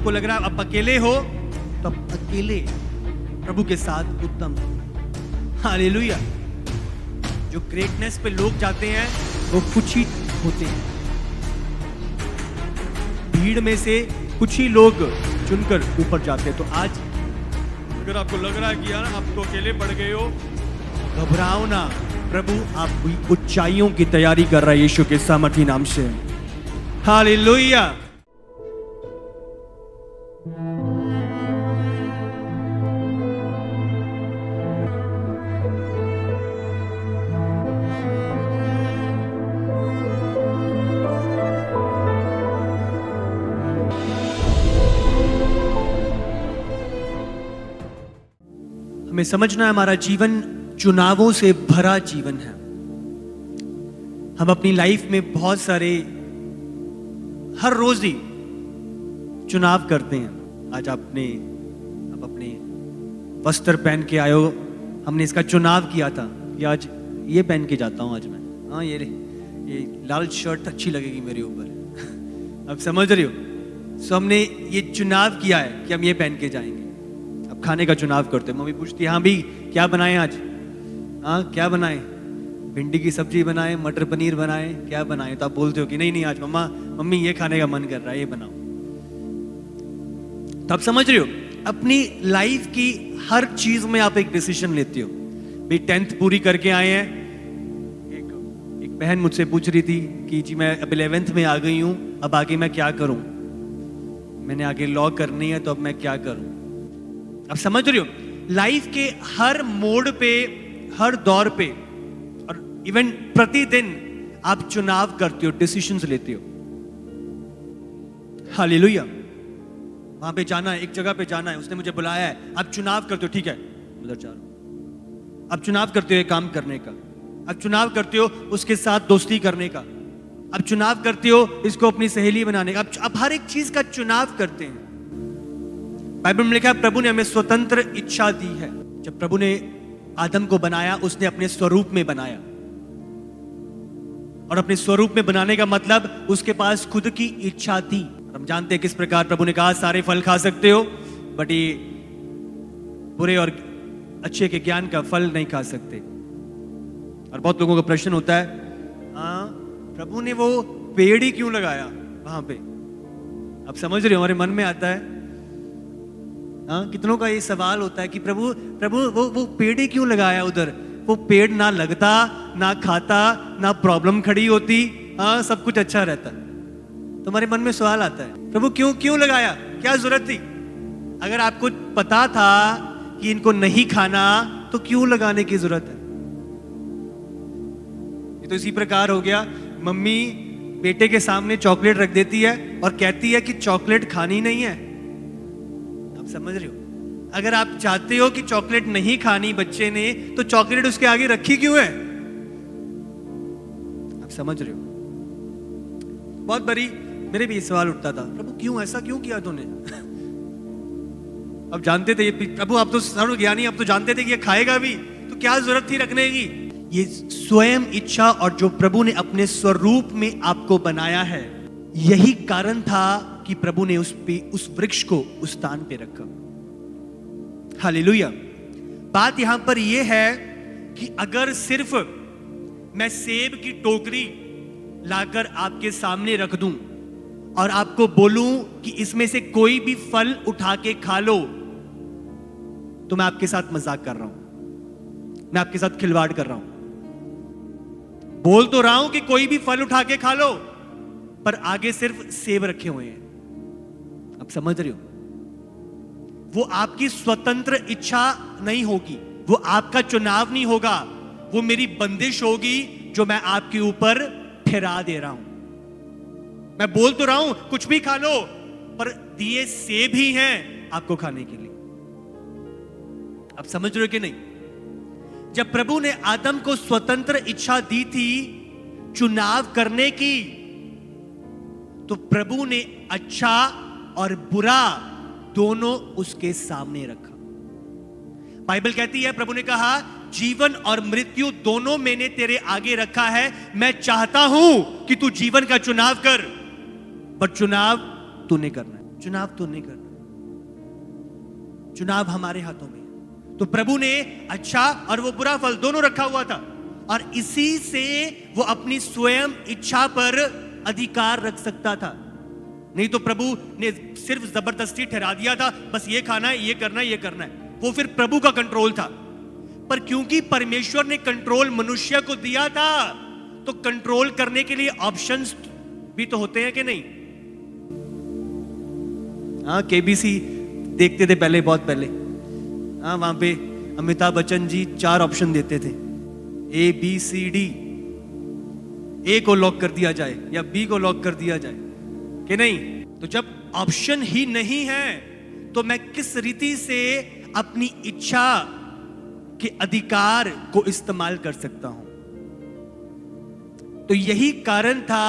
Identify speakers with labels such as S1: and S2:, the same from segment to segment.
S1: आपको लग रहा है आप अकेले हो, तो आप अकेले प्रभु के साथ उत्तम। हालेलुया। जो ग्रेटनेस पे लोग जाते हैं वो कुछ ही होते हैं, भीड़ में से कुछ ही लोग चुनकर ऊपर जाते हैं। तो आज अगर आपको लग रहा है कि यार आप तो अकेले पड़ गए हो, घबराओ ना, प्रभु आपकी ऊंचाइयों की तैयारी कर रहा है यीशु के सामर्थी नाम से। हालेलुया। हमें समझना है हमारा जीवन चुनावों से भरा जीवन है। हम अपनी लाइफ में बहुत सारे हर रोज ही चुनाव करते हैं। आज आप अपने वस्त्र पहन के आए हो, हमने इसका चुनाव किया था कि आज ये पहन के जाता हूं आज मैं। हाँ, ये लाल शर्ट अच्छी लगेगी मेरे ऊपर। अब समझ रहे हो? सो हमने ये चुनाव किया है कि हम ये पहन के जाएंगे। अब खाने का चुनाव करते हैं। मम्मी पूछती है, हाँ भी क्या बनाए आज? हाँ क्या बनाए? भिंडी की सब्जी बनाए, मटर पनीर बनाए, क्या बनाए? तो आप बोलते हो कि नहीं आज मम्मी ये खाने का मन कर रहा है, ये बनाओ। तो आप समझ रहे हो, अपनी लाइफ की हर चीज में आप एक डिसीजन लेते हो। भाई 10th पूरी करके आए हैं, एक बहन मुझसे पूछ रही थी कि जी मैं अब 11th में आ गई हूं, अब आगे मैं क्या करूं? मैंने आगे लॉ करनी है, तो अब मैं क्या करूं? अब समझ रहे हो, लाइफ के हर मोड़ पे, हर दौर पे और इवन प्रतिदिन आप चुनाव करते हो, डिसीजंस लेते हो। हालेलुया। वहां पे जाना है, एक जगह पे जाना है, उसने मुझे बुलाया है, आप चुनाव करते हो, ठीक है उधर जा रहा हूं। आप चुनाव करते हो काम करने का, आप चुनाव करते हो उसके साथ दोस्ती करने का, आप चुनाव करते हो इसको अपनी सहेली बनाने का। आप हर एक चीज का चुनाव करते हैं। बाइबल में लिखा है प्रभु ने हमें स्वतंत्र इच्छा दी है। जब प्रभु ने आदम को बनाया, उसने अपने स्वरूप में बनाया, और अपने स्वरूप में बनाने का मतलब उसके पास खुद की इच्छा थी। हम जानते हैं किस प्रकार प्रभु ने कहा सारे फल खा सकते हो, बट ये बुरे और अच्छे के ज्ञान का फल नहीं खा सकते। और बहुत लोगों का प्रश्न होता है, प्रभु ने वो पेड़ ही क्यों लगाया वहां पे? अब समझ रहे हो, हमारे मन में आता है, कितनों का ये सवाल होता है कि प्रभु वो पेड़ ही क्यों लगाया उधर? वो पेड़ ना लगता, ना खाता, ना प्रॉब्लम खड़ी होती, सब कुछ अच्छा रहता। तुम्हारे मन में सवाल आता है, प्रभु क्यों लगाया? क्या जरूरत थी? अगर आपको पता था कि इनको नहीं खाना, तो क्यों लगाने की जरूरत है? ये तो इसी प्रकार हो गया, मम्मी बेटे के सामने चॉकलेट रख देती है और कहती है कि चॉकलेट खानी नहीं है। समझ रहे हो, अगर आप चाहते हो कि चॉकलेट नहीं खानी बच्चे ने, तो चॉकलेट उसके आगे रखी क्यों है? आप समझ रहे हो? बहुत बड़ी मेरे भी ये सवाल उठता था, प्रभु क्यों ऐसा क्यों किया तूने? अब जानते थे प्रभु, आप तो सर्वज्ञानी, अब तो जानते थे कि ये खाएगा भी, तो क्या जरूरत थी रखने की? ये स्वयं इच्छा, और जो प्रभु ने अपने स्वरूप में आपको बनाया है, यही कारण था कि प्रभु ने उस वृक्ष को उस स्थान पे रखा। हालेलुया। बात यहां पर यह है कि अगर सिर्फ मैं सेब की टोकरी लाकर आपके सामने रख दूं और आपको बोलूं कि इसमें से कोई भी फल उठा के खा लो, तो मैं आपके साथ मजाक कर रहा हूं, मैं आपके साथ खिलवाड़ कर रहा हूं। बोल तो रहा हूं कि कोई भी फल उठा के खा लो, पर आगे सिर्फ सेब रखे हुए हैं। आप समझ रहे हो, वो आपकी स्वतंत्र इच्छा नहीं होगी, वो आपका चुनाव नहीं होगा, वो मेरी बंदिश होगी जो मैं आपके ऊपर ठहरा दे रहा हूं। मैं बोल तो रहा हूं कुछ भी खा लो, पर दिए सेब ही हैं आपको खाने के लिए। आप समझ रहे हो कि नहीं? जब प्रभु ने आदम को स्वतंत्र इच्छा दी थी चुनाव करने की, तो प्रभु ने अच्छा और बुरा दोनों उसके सामने रखा। बाइबल कहती है, प्रभु ने कहा जीवन और मृत्यु दोनों मैंने तेरे आगे रखा है, मैं चाहता हूं कि तू जीवन का चुनाव कर, पर चुनाव तूने करना है। चुनाव तो नहीं करना, चुनाव हमारे हाथों में है। तो प्रभु ने अच्छा और वो बुरा फल दोनों रखा हुआ था, और इसी से वो अपनी स्वयं इच्छा पर अधिकार रख सकता था। नहीं तो प्रभु ने सिर्फ जबरदस्ती ठहरा दिया था, बस ये खाना है, ये करना है, ये करना है। वो फिर प्रभु का कंट्रोल था। पर क्योंकि परमेश्वर ने कंट्रोल मनुष्य को दिया था, तो कंट्रोल करने के लिए ऑप्शंस भी तो होते हैं कि नहीं? हाँ, केबीसी देखते थे पहले, बहुत पहले। हाँ, वहां पे अमिताभ बच्चन जी 4 ऑप्शन देते थे, ABCD। ए को लॉक कर दिया जाए या बी को लॉक कर दिया जाए कि नहीं? तो जब ऑप्शन ही नहीं है, तो मैं किस रीति से अपनी इच्छा के अधिकार को इस्तेमाल कर सकता हूं? तो यही कारण था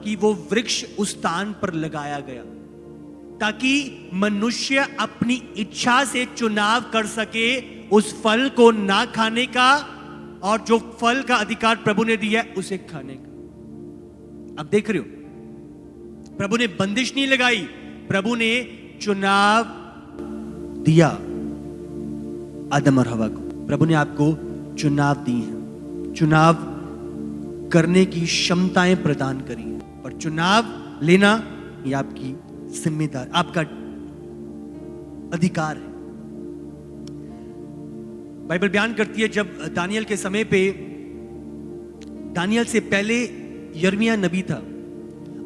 S1: कि वो वृक्ष उस स्थान पर लगाया गया, ताकि मनुष्य अपनी इच्छा से चुनाव कर सके उस फल को ना खाने का, और जो फल का अधिकार प्रभु ने दिया उसे खाने का। अब देख रहे हो, प्रभु ने बंदिश नहीं लगाई, प्रभु ने चुनाव दिया आदम और हवा को। प्रभु ने आपको चुनाव दी है, चुनाव करने की क्षमताएं प्रदान करी हैं, पर चुनाव लेना ये आपकी जिम्मेदारी, आपका अधिकार है। बाइबल बयान करती है, जब दानियल के समय पे, दानियल से पहले यिर्मयाह नबी था,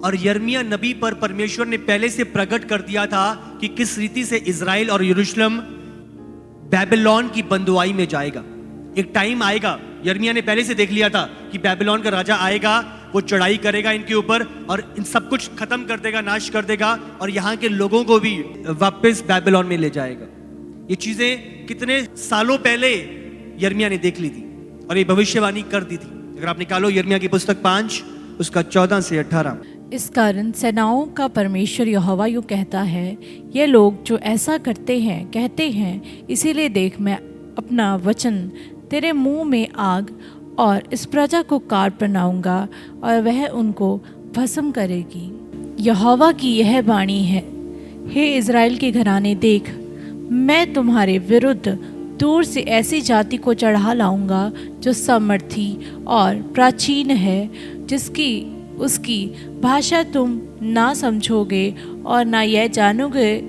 S1: और यिर्मयाह नबी पर परमेश्वर ने पहले से प्रकट कर दिया था कि किस रीति से इज़राइल और यरूशलेम बेबीलोन की बंदुआई में जाएगा। एक टाइम आएगा, यिर्मयाह ने पहले से देख लिया था कि बेबीलोन का राजा आएगा, वो चढ़ाई करेगा इनके ऊपर और इन सब कुछ खत्म कर देगा, नाश कर देगा, और यहाँ के लोगों को भी वापस बेबीलोन में ले जाएगा। ये चीजें कितने सालों पहले यिर्मयाह ने देख ली थी और ये भविष्यवाणी कर दी थी। अगर आप निकालो यिर्मयाह की पुस्तक 5 उसका 14 से 18।
S2: इस कारण सेनाओं का परमेश्वर यहोवा यूँ कहता है, ये लोग जो ऐसा करते हैं कहते हैं, इसीलिए देख मैं अपना वचन तेरे मुंह में आग और इस प्रजा को काट बनाऊंगा और वह उनको भस्म करेगी। यहोवा की यह वाणी है, हे इज़राइल के घराने, देख मैं तुम्हारे विरुद्ध दूर से ऐसी जाति को चढ़ा लाऊंगा जो समर्थी और प्राचीन है, जिसकी उसकी भाषा तुम ना समझोगे और ना यह जानोगे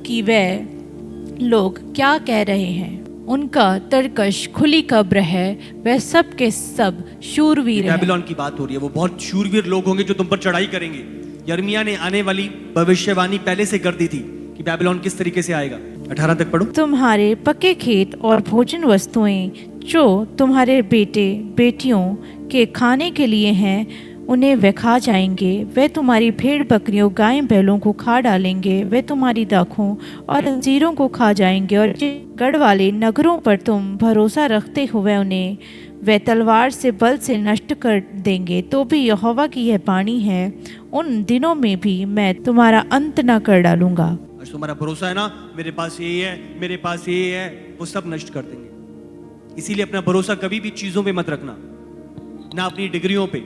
S2: कि वह लोग क्या कह रहे हैं। उनका तरकश खुली कब्र है, वह सब के सब शूरवीर हैं।
S1: बेबीलोन की बात हो रही है, वो बहुत शूरवीर लोग होंगे जो तुम पर चढ़ाई करेंगे। यिर्मयाह ने आने वाली भविष्यवाणी पहले से कर दी थी कि बेबीलोन किस तरीके से आएगा। 18 तक पढ़ो।
S2: तुम्हारे पके खेत और भोजन वस्तुएं जो तुम्हारे बेटे बेटियों के खाने के लिए हैं, उन्हें वे खा जाएंगे। वे तुम्हारी भेड़ बकरियों गाय बैलों को खा डालेंगे। वे तुम्हारी दाखों और अंजीरों को खा जाएंगे, और गढ़ वाले नगरों पर तुम भरोसा रखते हुए उन्हें वे तलवार से बल से नष्ट कर देंगे। तो भी यहोवा की यह वाणी है, उन दिनों में भी मैं तुम्हारा अंत न कर डालूंगा।
S1: आज तुम्हारा भरोसा है ना, मेरे पास ये है, मेरे पास ये है, वो सब नष्ट कर देंगे। इसीलिए अपना भरोसा कभी भी चीजों पे मत रखना, ना अपनी डिग्रियों पे,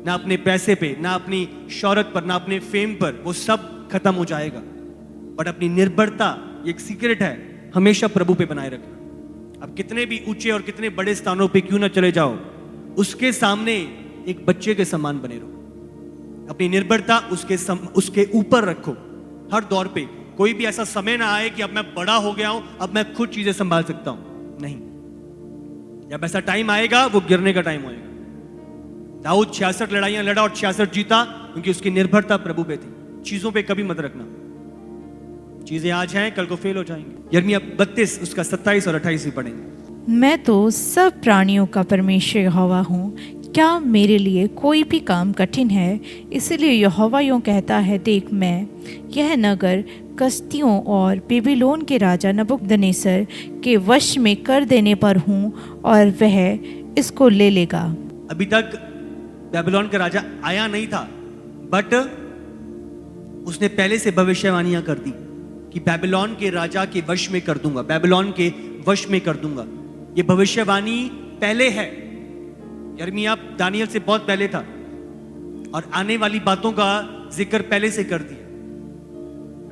S1: ना अपने पैसे पे, ना अपनी शौहरत पर, ना अपने फेम पर, वो सब खत्म हो जाएगा। बट अपनी निर्भरता, एक सीक्रेट है, हमेशा प्रभु पे बनाए रखना। अब कितने भी ऊंचे और कितने बड़े स्थानों पे क्यों ना चले जाओ, उसके सामने एक बच्चे के समान बने रहो। अपनी निर्भरता उसके ऊपर रखो हर दौर पे। कोई भी ऐसा समय ना आए कि अब मैं बड़ा हो गया हूं, अब मैं खुद चीजें संभाल सकता हूं, नहीं। जब ऐसा टाइम आएगा, वो गिरने का टाइम होएगा। दाऊद 66 लड़ाइयां लड़ा और 66 जीता, क्योंकि उसकी निर्भरता प्रभु पे थी। चीजों पे कभी मत रखना, चीजें आज हैं कल को फेल हो जाएंगी। यिर्मयाह 32 उसका 27 और 28 भी पढ़ेंगे।
S2: मैं तो सब प्राणियों का परमेश्वर यहोवा हूँ, क्या मेरे लिए कोई भी काम कठिन है? इसलिए यहोवा यूँ कहता है, देख मैं यह नगर कसदियों और बेबीलोन के राजा नबूकदनेस्सर के वश में कर देने पर हूँ, और वह इसको ले लेगा।
S1: अभी तक बेबीलोन का राजा आया नहीं था, बट उसने पहले से भविष्यवाणियां कर दी कि बेबीलोन के राजा के वश में कर दूंगा, बेबीलोन के वश में कर दूंगा। ये भविष्यवाणी पहले है, यिर्मयाह दानियल से बहुत पहले था, और आने वाली बातों का जिक्र पहले से कर दिया।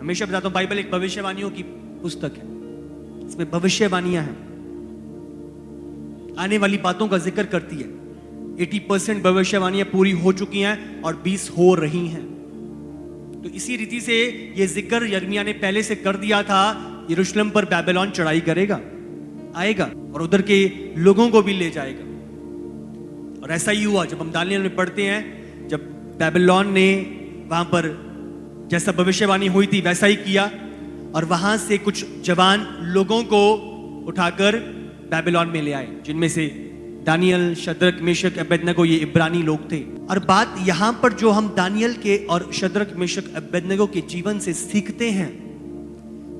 S1: हमेशा बताता हूं, बाइबल एक भविष्यवाणियों की पुस्तक है, इसमें भविष्यवाणियां हैं, आने वाली बातों का जिक्र करती है। 80% भविष्यवाणियां पूरी हो चुकी हैं और 20 हो रही हैं। तो इसी रीति से ये जिक्र यिर्मयाह ने पहले से कर दिया था, यरूशलेम पर बेबीलोन चढ़ाई करेगा, आएगा और उधर के लोगों को भी ले जाएगा। और ऐसा ही हुआ। जब हम दानियेल में पढ़ते हैं, जब बेबीलोन ने वहां पर जैसा भविष्यवाणी हुई थी वैसा ही किया, और वहां से कुछ जवान लोगों को उठाकर बेबीलोन में ले आए, जिनमें से दानियल, शद्रक, मेशक, अबेदनगो, ये इब्रानी लोग थे। और बात यहां पर जो हम दानियल के और शद्रक, मेशक, अबेदनगो के जीवन से सीखते हैं,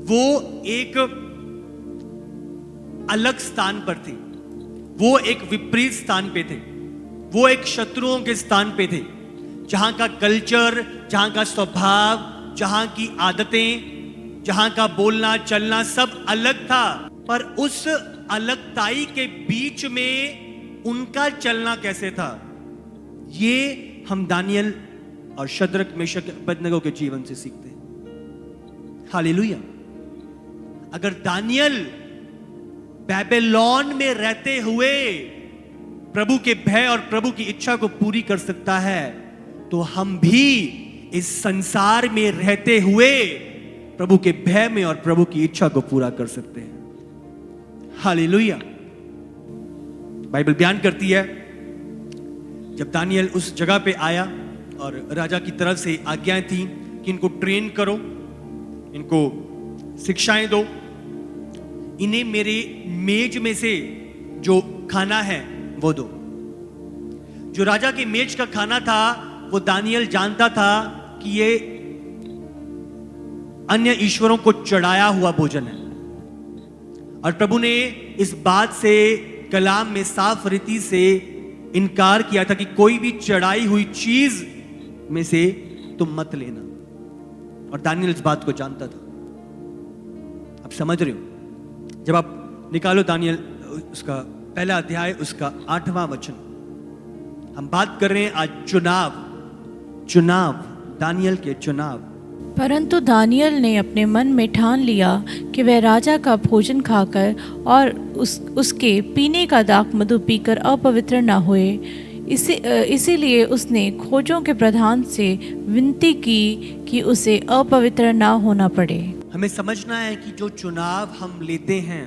S1: वो एक अलग स्थान पर थे, वो एक विपरीत स्थान पे थे, वो एक शत्रुओं के स्थान पे थे, जहां का कल्चर, जहां का स्वभाव, जहां की आदतें, जहां का बोलना चलना सब अलग था। पर उस अलगताई के बीच में उनका चलना कैसे था, ये हम दानियल और शद्रक, मेशक, अबेदनगो के जीवन से सीखते हैं। हालेलुया। अगर दानियल बेबीलोन में रहते हुए प्रभु के भय और प्रभु की इच्छा को पूरी कर सकता है, तो हम भी इस संसार में रहते हुए प्रभु के भय में और प्रभु की इच्छा को पूरा कर सकते हैं। हालेलुया। बाइबल बयान करती है, जब दानियल उस जगह पे आया और राजा की तरफ से आज्ञाएं थी कि इनको ट्रेन करो, इनको शिक्षाएं दो, इन्हें मेरे मेज में से जो खाना है वो दो। जो राजा की मेज का खाना था, वो दानियल जानता था कि ये अन्य ईश्वरों को चढ़ाया हुआ भोजन है, और प्रभु ने इस बात से कलाम में साफ रीति से इनकार किया था कि कोई भी चढ़ाई हुई चीज में से तुम मत लेना। और दानियल इस बात को जानता था। आप समझ रहे हो? जब आप निकालो दानियल उसका पहला अध्याय, उसका 8वां वचन, हम बात कर रहे हैं आज चुनाव, दानियल के चुनाव।
S2: परंतु दानियल ने अपने मन में ठान लिया कि वह राजा का भोजन खाकर और उसके पीने का दाख मधु पीकर अपवित्र न होए। इसीलिए उसने खोजों के प्रधान से विनती की कि उसे अपवित्र न होना पड़े।
S1: हमें समझना है कि जो चुनाव हम लेते हैं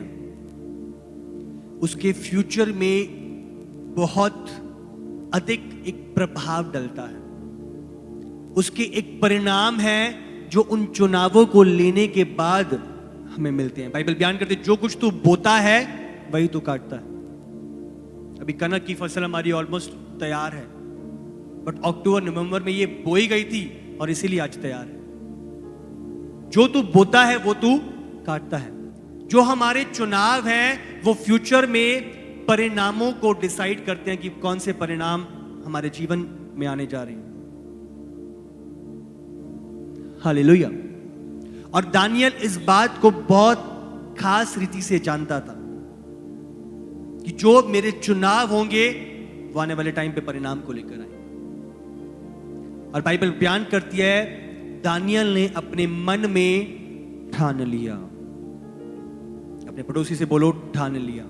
S1: उसके फ्यूचर में बहुत अधिक एक प्रभाव डलता है, उसके एक परिणाम है जो उन चुनावों को लेने के बाद हमें मिलते हैं। बाइबल बयान करते, जो कुछ तू बोता है वही तू काटता है। अभी कनक की फसल हमारी ऑलमोस्ट तैयार है, बट अक्टूबर नवंबर में ये बोई गई थी और इसीलिए आज तैयार है। जो तू बोता है वो तू काटता है। जो हमारे चुनाव हैं वो फ्यूचर में परिणामों को डिसाइड करते हैं कि कौन से परिणाम हमारे जीवन में आने जा रहे हैं। हालेलुया। और दानियल इस बात को बहुत खास रीति से जानता था कि जो मेरे चुनाव होंगे वो आने वाले टाइम पे परिणाम को लेकर आए। और बाइबल बयान करती है, दानियल ने अपने मन में ठान लिया। अपने पड़ोसी से बोलो, ठान लिया।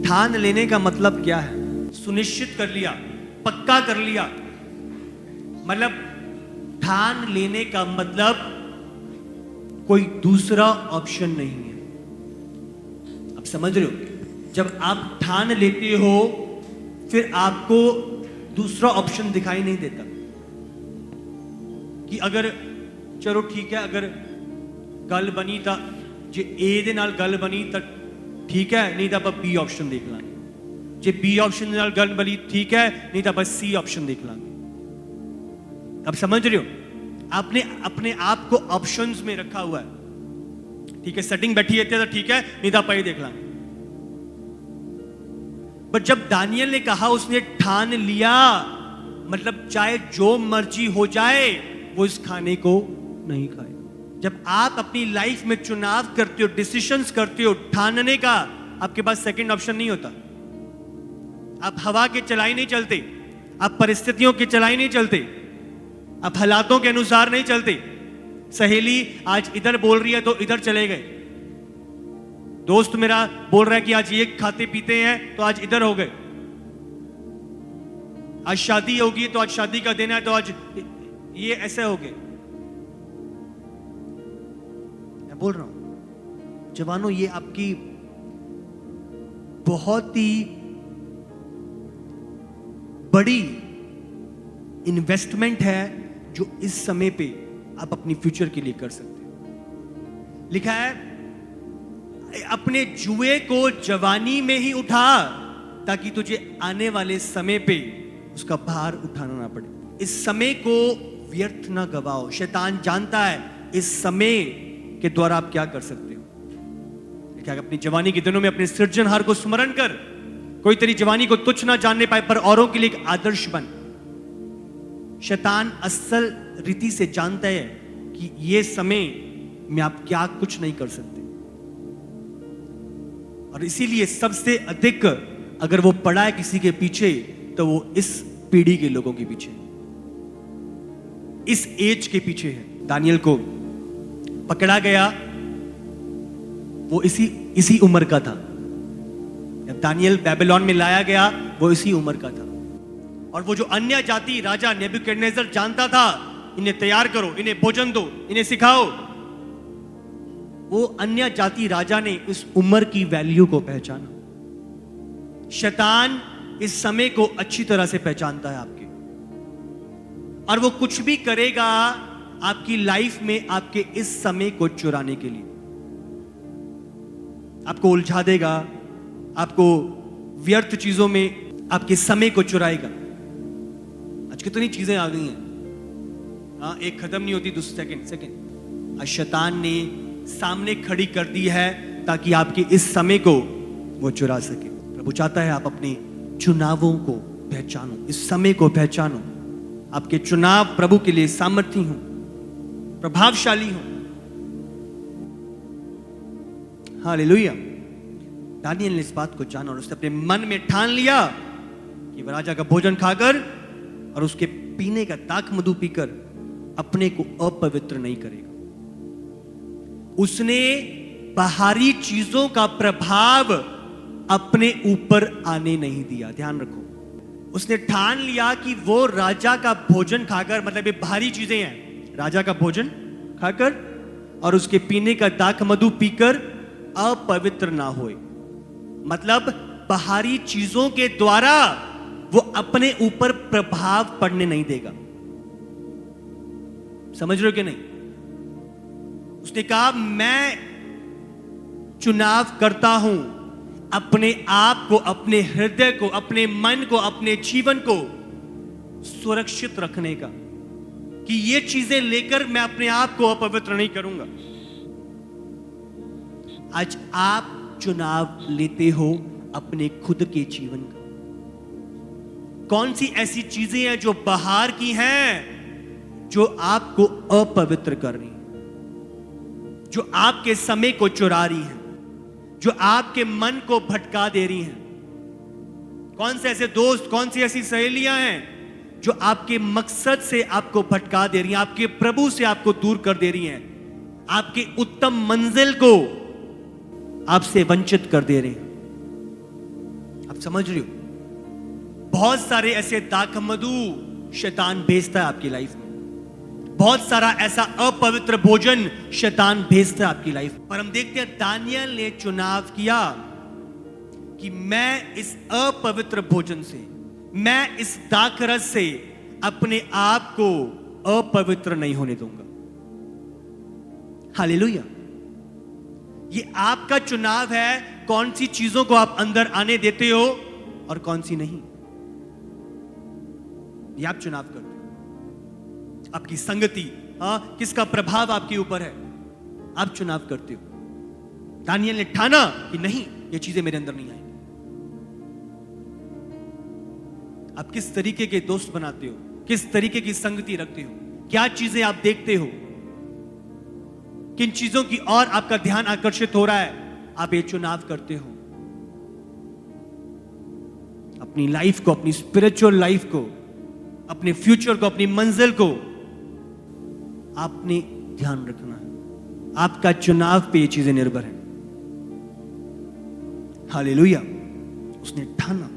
S1: ठान लेने का मतलब क्या है? सुनिश्चित कर लिया, पक्का कर लिया। मतलब ठान लेने का मतलब कोई दूसरा ऑप्शन नहीं है। आप समझ रहे हो? जब आप ठान लेते हो फिर आपको दूसरा ऑप्शन दिखाई नहीं देता कि अगर चलो ठीक है, अगर गल बनी तो जे ए दे नाल गल बनी तो ठीक है, नहीं तो आप बी ऑप्शन देख लांगे। जे बी ऑप्शन नाल गल बनी ठीक है, नहीं तो आप सी ऑप्शन देख लांगे। अब समझ रहे हो? आपने अपने आप को ऑप्शंस में रखा हुआ है। ठीक है, सेटिंग बैठी है तो ठीक है, नहीं तो आप ये देख लांगे। पर जब दानियल ने कहा, उसने ठान लिया, मतलब चाहे जो मर्जी हो जाए वो इस खाने को नहीं खाएगा। जब आप अपनी लाइफ में चुनाव करते हो, डिसीजंस करते हो, ठानने का आपके पास सेकंड ऑप्शन नहीं होता। आप हवा के चलाई नहीं चलते, आप परिस्थितियों के चलाई नहीं चलते, आप हालातों के अनुसार नहीं चलते। सहेली आज इधर बोल रही है तो इधर चले गए, दोस्त मेरा बोल रहा है कि आज ये खाते पीते हैं तो आज इधर हो गए, आज शादी होगी तो आज शादी का दिन है तो आज ये ऐसे हो गए। मैं बोल रहा हूं जवानों, ये आपकी बहुत ही बड़ी इन्वेस्टमेंट है जो इस समय पे आप अपनी फ्यूचर के लिए कर सकते हैं। लिखा है अपने जुए को जवानी में ही उठा ताकि तुझे आने वाले समय पे उसका भार उठाना ना पड़े। इस समय को व्यर्थ ना गवाओ। शैतान जानता है इस समय के द्वारा आप क्या कर सकते हो। लिखा है अपनी जवानी के दिनों में अपने सृजनहार को स्मरण कर, कोई तेरी जवानी को तुच्छ ना जानने पाए पर औरों के लिए एक आदर्श बन। शैतान असल रीति से जानता है कि ये समय में आप क्या कुछ नहीं कर सकते, और इसीलिए सबसे अधिक अगर वो पड़ा है किसी के पीछे तो वो इस पीढ़ी के लोगों के पीछे, इस एज के पीछे है। दानियल को पकड़ा गया, वो इसी उम्र का था। जब दानियल बेबीलोन में लाया गया वो इसी उम्र का था। और वो जो अन्य जाति राजा नेबुकदनेस्सर जानता था इन्हें तैयार करो, इन्हें भोजन दो, इन्हें सिखाओ, वो अन्य जाति राजा ने इस उम्र की वैल्यू को पहचाना। शैतान इस समय को अच्छी तरह से पहचानता है आपके, और वो कुछ भी करेगा आपकी लाइफ में आपके इस समय को चुराने के लिए। आपको उलझा देगा, आपको व्यर्थ चीजों में आपके समय को चुराएगा। आज कितनी चीजें आ गई हैं, हाँ, एक खत्म नहीं होती, दूसरी सेकंड आज शैतान ने सामने खड़ी कर दी है ताकि आपके इस समय को वो चुरा सके। प्रभु चाहता है आप अपने चुनावों को पहचानो, इस समय को पहचानो। आपके चुनाव प्रभु के लिए सामर्थी हो, प्रभावशाली हो। हालेलुया। दानियल ने इस बात को जाना और उसने अपने मन में ठान लिया कि वह राजा का भोजन खाकर और उसके पीने का दाख मधु पीकर अपने को अपवित्र नहीं करेगा। उसने बाहरी चीजों का प्रभाव अपने ऊपर आने नहीं दिया। ध्यान रखो, उसने ठान लिया कि वो राजा का भोजन खाकर, मतलब ये बाहरी चीजें हैं, राजा का भोजन खाकर और उसके पीने का दाख मधु पीकर अपवित्र ना होए। मतलब बाहरी चीजों के द्वारा वो अपने ऊपर प्रभाव पड़ने नहीं देगा। समझ रहे हो कि नहीं? उसने कहा मैं चुनाव करता हूं अपने आप को, अपने हृदय को, अपने मन को, अपने जीवन को सुरक्षित रखने का, कि ये चीजें लेकर मैं अपने आप को अपवित्र नहीं करूंगा। आज आप चुनाव लेते हो अपने खुद के जीवन का। कौन सी ऐसी चीजें हैं जो बाहर की हैं जो आपको अपवित्र कर रही हैं, जो आपके समय को चुरा रही हैं, जो आपके मन को भटका दे रही हैं? कौन से ऐसे दोस्त, कौन सी ऐसी सहेलियां हैं जो आपके मकसद से आपको भटका दे रही हैं, आपके प्रभु से आपको दूर कर दे रही हैं, आपके उत्तम मंजिल को आपसे वंचित कर दे रहे हैं? आप समझ रहे हो? बहुत सारे ऐसे दाख मधु शैतान भेजता है आपकी लाइफ में। बहुत सारा ऐसा अपवित्र भोजन शैतान भेजता है आपकी लाइफ। पर हम देखते हैं दानियल ने चुनाव किया कि मैं इस अपवित्र भोजन से, मैं इस दाखरस से अपने आप को अपवित्र नहीं होने दूंगा। हालेलुया। ये आपका चुनाव है, कौन सी चीजों को आप अंदर आने देते हो और कौन सी नहीं। ये आप चुनाव करते हो। आपकी संगति, किसका प्रभाव आपके ऊपर है, आप चुनाव करते हो। दानियल ने ठाना कि नहीं, ये चीजें मेरे अंदर नहीं आएंगी। आप किस तरीके के दोस्त बनाते हो, किस तरीके की संगति रखते हो, क्या चीजें आप देखते हो, किन चीजों की ओर आपका ध्यान आकर्षित हो रहा है, आप ये चुनाव करते हो। अपनी लाइफ को, अपनी स्पिरिचुअल लाइफ को, अपने फ्यूचर को, अपनी मंजिल को आपने ध्यान रखना है। आपका चुनाव पे ये चीजें निर्भर है। हालेलुया। उसने ठाना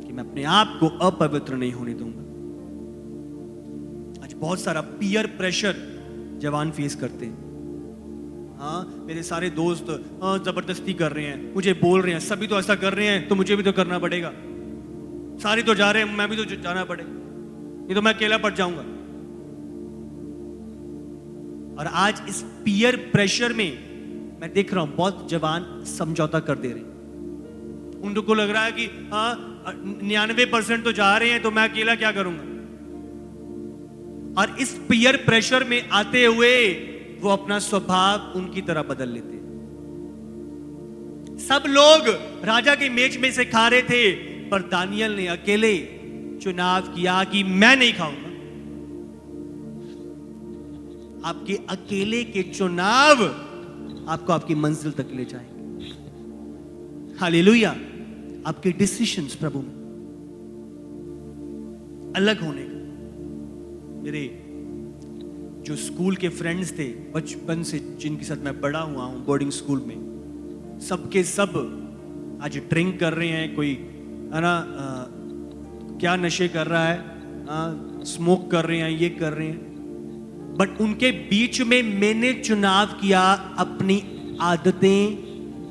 S1: कि मैं अपने आप को अपवित्र नहीं होने दूंगा। आज बहुत सारा पीयर प्रेशर जवान फेस करते हैं। हाँ, मेरे सारे दोस्त जबरदस्ती कर रहे हैं, मुझे बोल रहे हैं, सभी तो ऐसा कर रहे हैं तो मुझे भी तो करना पड़ेगा। सारे तो जा रहे हैं, मैं भी तो जाना पड़ेगा, नहीं तो मैं अकेला पड़ जाऊंगा। और आज इस पीयर प्रेशर में मैं देख रहा हूं बहुत जवान समझौता कर दे रहे हैं। उनको लग रहा है कि 99% तो जा रहे हैं तो मैं अकेला क्या करूंगा। और इस पीयर प्रेशर में आते हुए वो अपना स्वभाव उनकी तरह बदल लेते हैं। सब लोग राजा की मेज में से खा रहे थे, पर दानियल ने अकेले चुनाव किया कि मैं नहीं खाऊंगा। आपके अकेले के चुनाव आपको आपकी मंजिल तक ले जाएंगे। हालेलुया। आपके डिसीजंस प्रभु में अलग होने का। मेरे जो स्कूल के फ्रेंड्स थे बचपन से, जिनके साथ मैं बड़ा हुआ हूं बोर्डिंग स्कूल में, सबके सब आज ड्रिंक कर रहे हैं। कोई है ना क्या नशे कर रहा है, स्मोक कर रहे हैं, ये कर रहे हैं। बट उनके बीच में मैंने चुनाव किया अपनी आदतें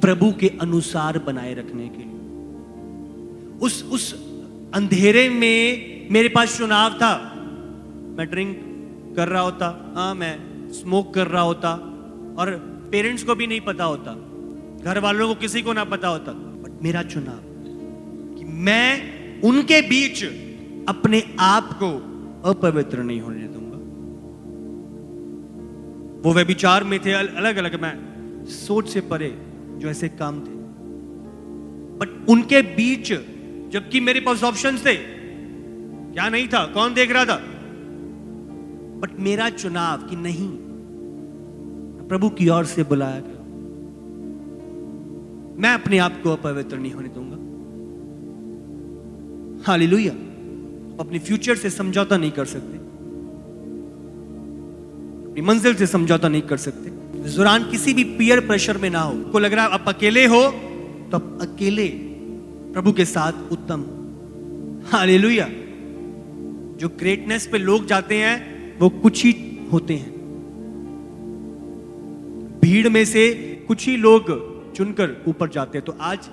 S1: प्रभु के अनुसार बनाए रखने के लिए। उस अंधेरे में मेरे पास चुनाव था। मैं ड्रिंक कर रहा होता, मैं स्मोक कर रहा होता, और पेरेंट्स को भी नहीं पता होता, घर वालों को किसी को ना पता होता। बट मेरा चुनाव कि मैं उनके बीच अपने आप को अपवित्र नहीं होने दूंगा। वो व्यभिचार में थे, अलग अलग, मैं सोच से परे जो ऐसे काम थे, बट उनके बीच, जबकि मेरे पास ऑप्शंस थे, क्या नहीं था, कौन देख रहा था, बट मेरा चुनाव कि नहीं, प्रभु की ओर से बुलाया गया, मैं अपने आप को अपवित्र नहीं होने दूंगा। हालेलुया। अपने फ्यूचर से समझौता नहीं कर सकते, अपनी मंजिल से समझौता नहीं कर सकते। इस दौरान किसी भी पीयर प्रेशर में ना हो। को लग रहा है आप अकेले हो तो आप अकेले प्रभु के साथ उत्तम। हालेलुया। जो ग्रेटनेस पे लोग जाते हैं वो कुछ ही होते हैं, भीड़ में से कुछ ही लोग चुनकर ऊपर जाते हैं। तो आज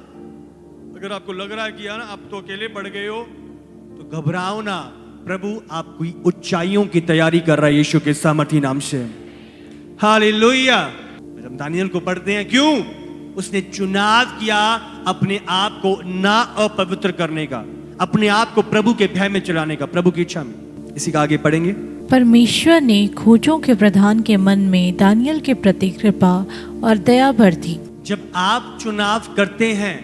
S1: अगर आपको लग रहा है कि यार आप तो अकेले पड़ गए हो, तो घबराओ ना, प्रभु आपकी ऊंचाइयों की तैयारी कर रहा है यीशु के सामर्थी नाम से। हालेलुया। जब दानियल को पढ़ते हैं, क्यों? उसने चुनाव किया अपने आप को ना अपवित्र करने का, अपने आप को प्रभु के भय में चलाने का, प्रभु की इच्छा में। इसी का आगे पढ़ेंगे।
S2: परमेश्वर ने खोजों के प्रधान के मन में दानियल के प्रति कृपा और दया भर दी।
S1: जब आप चुनाव करते हैं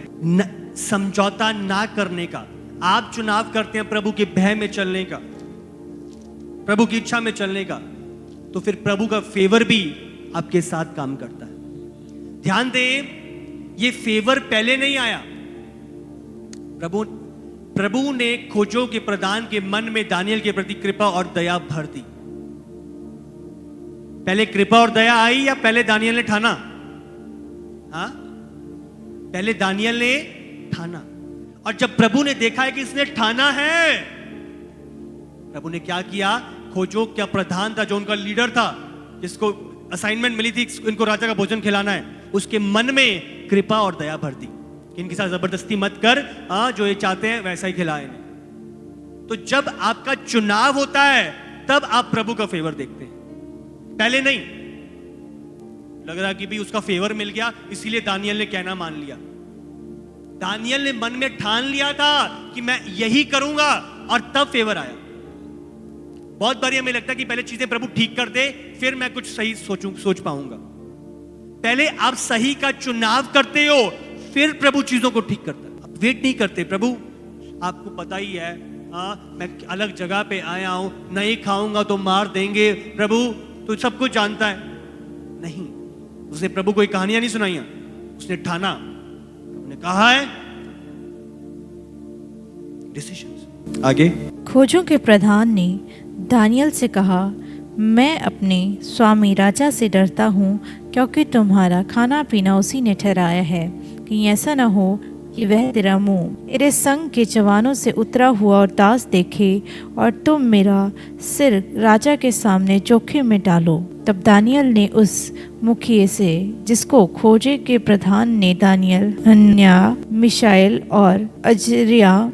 S1: समझौता ना करने का, आप चुनाव करते हैं प्रभु के भय में चलने का, प्रभु की इच्छा में चलने का, तो फिर प्रभु का फेवर भी आपके साथ काम करता है। ध्यान दें, ये फेवर पहले नहीं आया। प्रभु ने खोजों के प्रधान के मन में दानियल के प्रति कृपा और दया भर दी। पहले कृपा और दया आई या पहले दानियल ने ठाना? हाँ, पहले दानियल ने ठाना। और जब प्रभु ने देखा है कि इसने ठाना है, प्रभु ने क्या किया? खोजों का प्रधान था, जो उनका लीडर था, जिसको असाइनमेंट मिली थी इनको राजा का भोजन खिलाना है, उसके मन में कृपा और दया भर दी कि इनके साथ जबरदस्ती मत कर, जो ये चाहते हैं वैसा ही खिलाए इन्हें। तो जब आपका चुनाव होता है तब आप प्रभु का फेवर देखते हैं, पहले नहीं। लग रहा कि भी उसका फेवर मिल गया इसीलिए दानियल ने कहना मान लिया। दानियल ने मन में ठान लिया था कि मैं यही करूंगा, और तब फेवर आया। बहुत बार हमें लगता है कि पहले चीजें प्रभु ठीक कर दे फिर मैं कुछ सही सोच पाऊंगा। पहले आप सही का चुनाव करते हो, फिर प्रभु चीजों को ठीक करता है। आप वेट नहीं करते, प्रभु आपको पता ही है, मैं अलग जगह पे आया हूं, नहीं खाऊंगा तो मार देंगे, प्रभु तो सब कुछ जानता है। नहीं, उसने प्रभु को कहानियां नहीं सुनाइयां, उसने ठाना, उसने कहा है डिसीजंस। आगे।
S2: खोजों के प्रधान ने दानियल से कहा, मैं अपने स्वामी राजा से डरता हूँ, क्योंकि तुम्हारा खाना पीना उसी ने ठहराया है। कहीं ऐसा न हो कि वह तेरा मुंह मेरे संग के जवानों से उतरा हुआ और दास देखे, और तुम मेरा सिर राजा के सामने जोखिम में डालो। तब दानियल ने उस मुखिए से, जिसको खोजे के प्रधान ने दानियल, हन्या, मिशाएल और अजरिया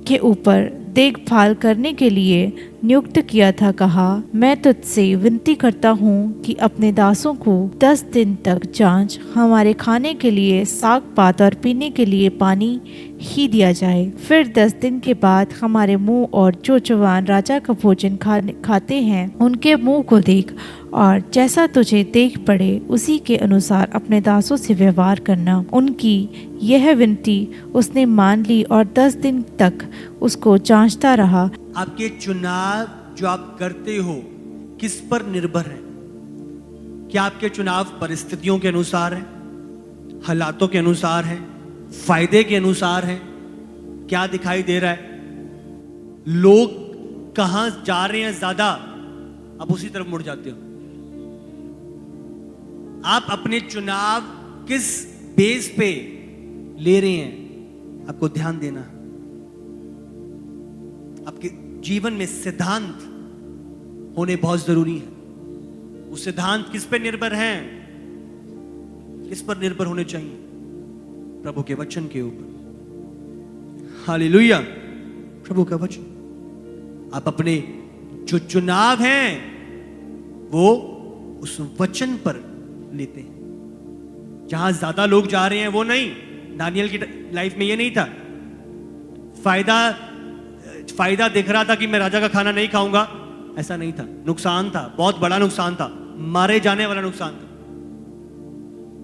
S2: के ऊपर देखभाल करने के लिए नियुक्त किया था, कहा, मैं तुझसे विनती करता हूँ कि अपने दासों को 10 दिन तक जांच, हमारे खाने के लिए साग पात और पीने के लिए पानी ही दिया जाए। फिर 10 दिन के बाद हमारे मुंह और जो जवान राजा का भोजन खाते हैं उनके मुंह को देख, और जैसा तुझे देख पड़े उसी के अनुसार अपने दासों से व्यवहार करना। उनकी यह विनती उसने मान ली और 10 दिन तक उसको जांचता रहा।
S1: आपके चुनाव जो आप करते हो किस पर निर्भर है? क्या आपके चुनाव परिस्थितियों के अनुसार है, हालातों के अनुसार है, फायदे के अनुसार है? क्या दिखाई दे रहा है? लोग कहां जा रहे हैं ज्यादा, आप उसी तरफ मुड़ जाते हो। आप अपने चुनाव किस बेस पे ले रहे हैं, आपको ध्यान देना। आपके जीवन में सिद्धांत होने बहुत जरूरी है। वो सिद्धांत किस पे निर्भर हैं? किस पर निर्भर होने चाहिए? प्रभु के वचन के ऊपर। हालेलुया, प्रभु का वचन। आप अपने जो चुनाव हैं वो उस वचन पर लेते हैं। जहां ज्यादा लोग जा रहे हैं वो नहीं। दानियल की लाइफ में ये नहीं था। फायदा दिख रहा था कि मैं राजा का खाना नहीं खाऊंगा, ऐसा नहीं था। नुकसान था, बहुत बड़ा नुकसान था, मारे जाने वाला नुकसान था।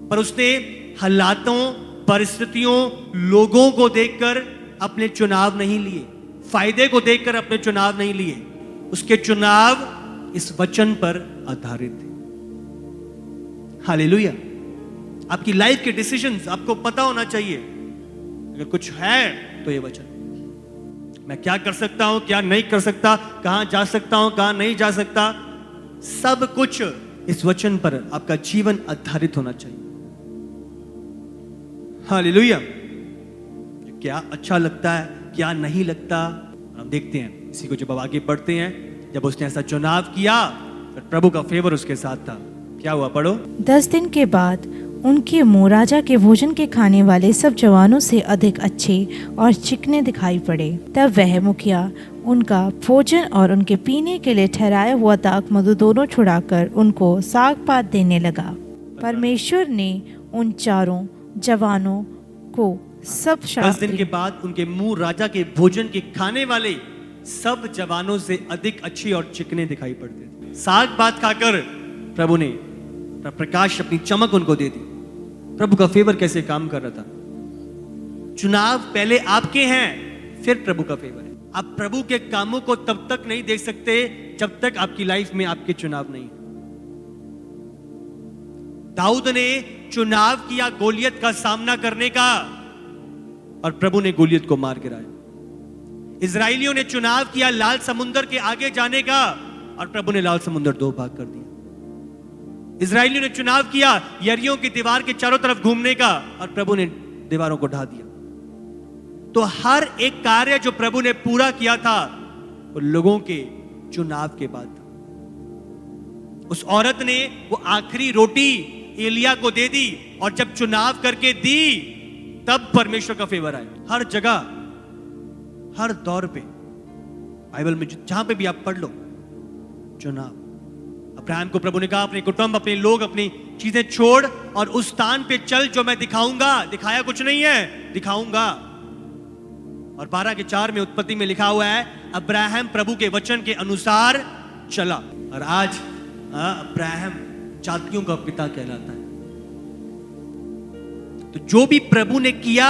S1: पर उसने हालातों, परिस्थितियों, लोगों को देखकर अपने चुनाव नहीं लिए, फायदे को देखकर अपने चुनाव नहीं लिए। उसके चुनाव इस वचन पर आधारित थे। हालेलुया। आपकी लाइफ के डिसीजंस आपको पता होना चाहिए। अगर कुछ है तो ये वचन। मैं क्या कर सकता हूं, क्या नहीं कर सकता, कहां जा सकता हूं, कहां नहीं जा सकता, सब कुछ इस वचन पर आपका जीवन आधारित होना चाहिए। हालेलुया। क्या अच्छा लगता है, क्या नहीं लगता, हम देखते हैं। इसी को जब अब आगे बढ़ते हैं, जब उसने ऐसा चुनाव किया फिर प्रभु का फेवर उसके साथ था। क्या हुआ, पढ़ो।
S2: 10 दिन के बाद उनके मुंह राजा के भोजन के खाने वाले सब जवानों से अधिक अच्छे और चिकने दिखाई पड़े। तब वह मुखिया उनका भोजन और उनके पीने के लिए ठहराया हुआ दाख मधु दोनों छुड़ाकर उनको साग पात देने लगा। परमेश्वर ने उन चारों जवानों को सब
S1: 10 दिन के बाद उनके मुंह राजा के भोजन के खाने वाले सब जवानों से अधिक अच्छे और चिकने दिखाई पड़ते थे। साग पात खाकर प्रभु ने प्रकाश, अपनी चमक उनको दे दी। प्रभु का फेवर कैसे काम कर रहा था? चुनाव पहले आपके हैं, फिर प्रभु का फेवर है। आप प्रभु के कामों को तब तक नहीं देख सकते जब तक आपकी लाइफ में आपके चुनाव नहीं। दाऊद ने चुनाव किया गोलियत का सामना करने का, और प्रभु ने गोलियत को मार गिराया। इजराइलियों ने चुनाव किया लाल समुद्र के आगे जाने का, और प्रभु ने लाल समुद्र 2 भाग कर दिया। इजराइलियों ने चुनाव किया यरीहो की दीवार के चारों तरफ घूमने का, और प्रभु ने दीवारों को ढा दिया। तो हर एक कार्य जो प्रभु ने पूरा किया था वो लोगों के चुनाव के बाद था। उस औरत ने वो आखिरी रोटी एलिया को दे दी, और जब चुनाव करके दी तब परमेश्वर का फेवर आया। हर जगह, हर दौर पे, बाइबल में जहां पे भी आप पढ़ लो, चुनाव। अब्राहम को प्रभु ने कहा अपने कुटुंब, अपने लोग, अपनी चीजें छोड़ और उस स्थान पे चल जो मैं दिखाऊंगा। दिखाया कुछ नहीं है, दिखाऊंगा। और 12:4 में उत्पत्ति में लिखा हुआ है अब्राहम प्रभु के वचन के अनुसार चला। और आज अब्राहम जातियों का पिता कहलाता है। तो जो भी प्रभु ने किया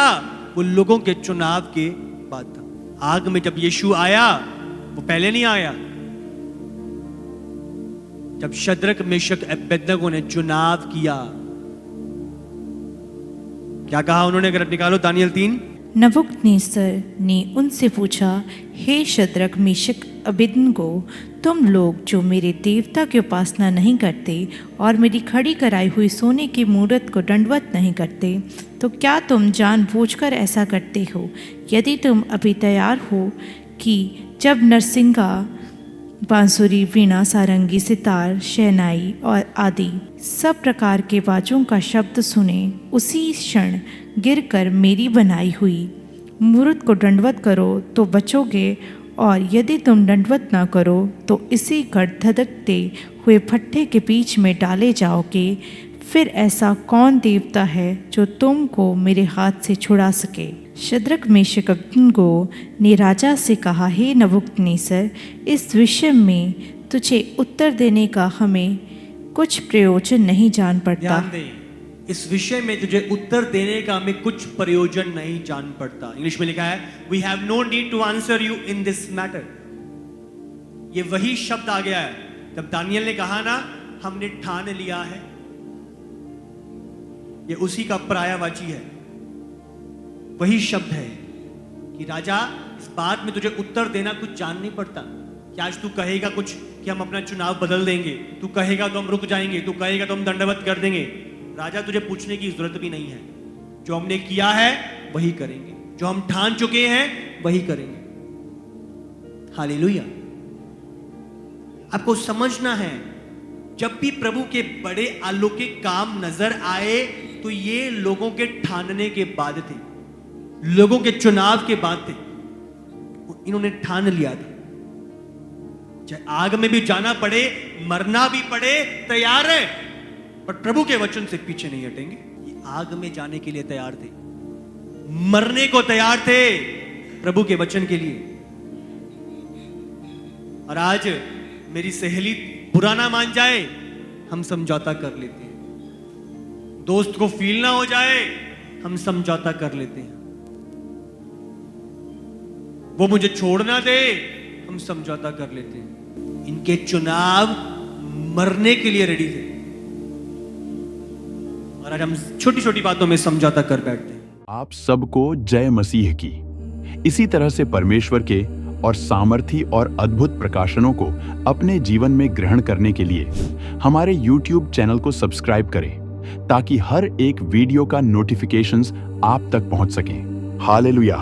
S1: वो लोगों के चुनाव के बाद था। आग में जब यीशु आया वो पहले नहीं आया। जब शद्रक, मेशक, अबेदनगो ने चुनाव किया, क्या कहा उन्होंने? अगर निकालो दानियल 3।
S2: नबूकदनेस्सर ने उनसे पूछा, हे शद्रक, मेशक अबिदनको, तुम लोग जो मेरे देवता की उपासना नहीं करते और मेरी खड़ी कराई हुई सोने की मूरत को दंडवत नहीं करते, तो क्या तुम जानबूझकर ऐसा करते हो? यदि तुम अभी तैयार हो कि जब नरसिंगा, बांसुरी, वीणा, सारंगी, सितार, शहनाई और आदि सब प्रकार के बाजों का शब्द सुने, उसी क्षण गिरकर मेरी बनाई हुई मूर्त को दंडवत करो तो बचोगे, और यदि तुम दंडवत ना करो तो इसी धधकते हुए भट्ठे के बीच में डाले जाओगे। फिर ऐसा कौन देवता है जो तुमको मेरे हाथ से छुड़ा सके? शद्रक, मेशक, अबेदनको ने राजा से कहा, हे नबूकदनेस्सर, इस विषय में तुझे उत्तर देने का हमें कुछ प्रयोजन नहीं जान पड़ता।
S1: ध्यान दें, इस विषय में तुझे उत्तर देने का हमें कुछ प्रयोजन नहीं जान पड़ता। इंग्लिश में लिखा है, we have no need to answer you in this matter. ये वही शब्द आ गया है जब दानियल ने कहा ना, हमने ठान लिया है। ये उसी का पर्यायवाची है, वही शब्द है कि राजा, इस बात में तुझे उत्तर देना कुछ जान नहीं पड़ता कि आज तू कहेगा कुछ कि हम अपना चुनाव बदल देंगे, तू कहेगा तो हम रुक जाएंगे, तू कहेगा तो हम दंडवत कर देंगे। राजा, तुझे पूछने की जरूरत भी नहीं है। जो हमने किया है वही करेंगे, जो हम ठान चुके हैं वही करेंगे। हालेलुया। आपको समझना है, जब भी प्रभु के बड़े अलौकिक काम नजर आए तो ये लोगों के ठानने के बाद थे, लोगों के चुनाव के बाद थे। इन्होंने ठान लिया था, चाहे आग में भी जाना पड़े, मरना भी पड़े, तैयार है, पर प्रभु के वचन से पीछे नहीं हटेंगे। ये आग में जाने के लिए तैयार थे, मरने को तैयार थे प्रभु के वचन के लिए। और आज मेरी सहेली बुरा ना मान जाए, हम समझौता कर लेते हैं। दोस्त को फील ना हो जाए, हम समझौता कर लेते हैं। वो मुझे छोड़ ना दे, हम समझौता कर लेते हैं। इनके चुनाव मरने के लिए रेडी थे, और आज हम छोटी छोटी बातों में समझौता कर बैठते हैं।
S3: आप सबको जय मसीह की। इसी तरह से परमेश्वर के और सामर्थी और अद्भुत प्रकाशनों को अपने जीवन में ग्रहण करने के लिए हमारे YouTube चैनल को सब्सक्राइब करें, ताकि हर एक वीडियो का नोटिफिकेशंस आप तक पहुंच सके। हालेलुया।